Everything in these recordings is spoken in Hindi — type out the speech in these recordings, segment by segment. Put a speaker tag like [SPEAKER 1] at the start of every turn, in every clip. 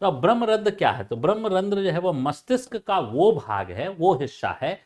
[SPEAKER 1] तो अब ब्रह्मरंध्र क्या है? तो ब्रह्मरंध्र जो है वो मस्तिष्क का वो भाग है, वो हिस्सा है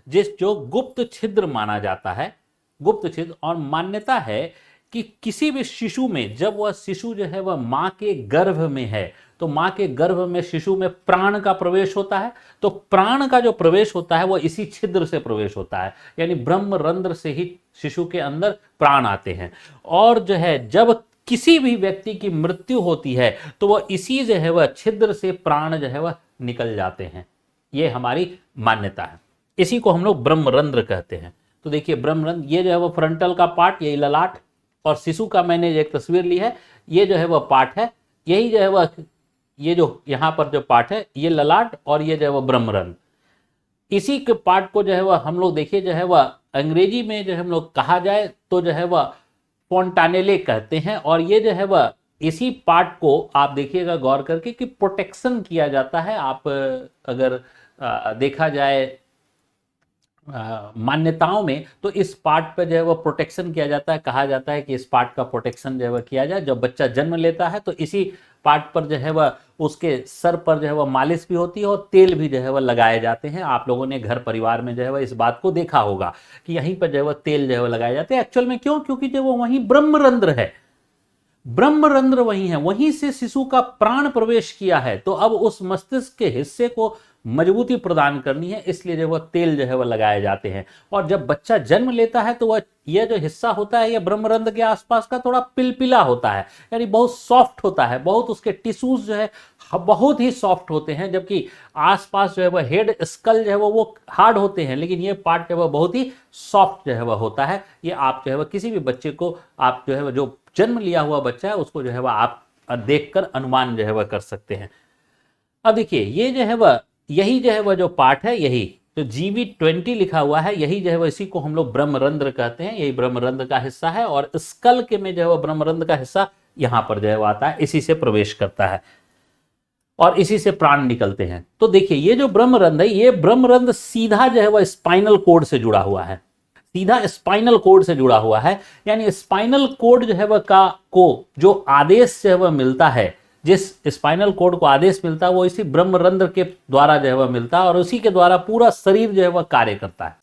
[SPEAKER 1] जो गुप्त छिद्र माना जाता है, गुप्त छिद्र। और मान्यता है कि किसी भी शिशु में, जब वह शिशु जो है वह मां के गर्भ में है, तो मां के गर्भ में शिशु में प्राण का प्रवेश होता है, तो प्राण का जो प्रवेश होता है वह इसी छिद्र से प्रवेश होता है, यानी ब्रह्मरंध्र से ही शिशु के अंदर प्राण आते हैं। और जो है जब किसी भी व्यक्ति की मृत्यु होती है तो वह इसी जो है वह छिद्र से प्राण जो है वह निकल जाते हैं, ये हमारी मान्यता है। इसी को हम लोग ब्रह्मरंध्र कहते हैं। तो देखिए ब्रह्मरंध्र, ये जो है वह फ्रंटल का पार्ट, यही ललाट, और शिशु का मैंने एक तस्वीर ली है, ये जो है वह पार्ट है, यही जो है वह, ये जो यहाँ पर जो पार्ट है ये ललाट, और ये जो है वह ब्रह्मरंध्र। इसी के पार्ट को जो है वह हम लोग देखिए जो है वह अंग्रेजी में जो हम लोग कहा जाए तो जो है वह फोंटानेले कहते हैं। और ये जो है वह इसी पार्ट को आप देखिएगा गौर करके कि प्रोटेक्शन किया जाता है। आप अगर देखा जाए मान्यताओं में तो इस पार्ट पर जो है वह प्रोटेक्शन किया जाता है, कहा जाता है कि इस पार्ट का प्रोटेक्शन जो है वह किया जाए। जब बच्चा जन्म लेता है तो इसी पार्ट पर जो है वह उसके सर पर जो है वह मालिश भी होती है और तेल भी जो है वह लगाए जाते हैं। आप लोगों ने घर परिवार में जो है वह इस बात को देखा होगा कि यहीं पर जो है वह तेल जो है वह लगाए जाते हैं। एक्चुअल में क्यों? क्योंकि जो वो वहीं ब्रह्मरंध्र है, ब्रह्मरंध्र वही है, वहीं से शिशु का प्राण प्रवेश किया है। तो अब उस मस्तिष्क के हिस्से को मजबूती प्रदान करनी है, इसलिए जो वह तेल जो है वह लगाए जाते हैं। और जब बच्चा जन्म लेता है तो वह यह जो हिस्सा होता है यह ब्रह्मरंध्र के आसपास का थोड़ा पिलपिला होता है, यानी बहुत सॉफ्ट होता है, बहुत उसके टिश्यूज जो है बहुत ही सॉफ्ट होते हैं, जबकि आसपास जो है वह हेड स्कल जो है वो हार्ड होते हैं, लेकिन ये पार्ट जो है वह बहुत ही सॉफ्ट जो है वह होता है। ये आप जो है वह किसी भी बच्चे को, आप जो है वह जो जन्म लिया हुआ बच्चा है उसको जो है वह आप देखकर अनुमान जो है वह कर सकते हैं। अब देखिए ये जो है वह, यही जो है वह जो पार्ट है, यही जो GV20 लिखा हुआ है, यही जो है वह, इसी को हम लोग ब्रह्मरंध्र कहते हैं। यही ब्रह्मरंध्र का हिस्सा है और स्कल के में जो है वह ब्रह्मरंध्र का हिस्सा यहां पर जो है वह आता है, इसी से प्रवेश करता है और इसी से प्राण निकलते हैं। तो देखिए ये जो ब्रह्मरंध्र है, ये ब्रह्मरंध्र सीधा जो है वह स्पाइनल कोड से जुड़ा हुआ है, सीधा स्पाइनल कोड से जुड़ा हुआ है। यानी स्पाइनल कोड जो है वह को जो आदेश जो है वह मिलता है, जिस स्पाइनल कोड को आदेश मिलता है वो इसी ब्रह्मरंध्र के द्वारा जो है वह मिलता है और उसी के द्वारा पूरा शरीर जो है वह कार्य करता है।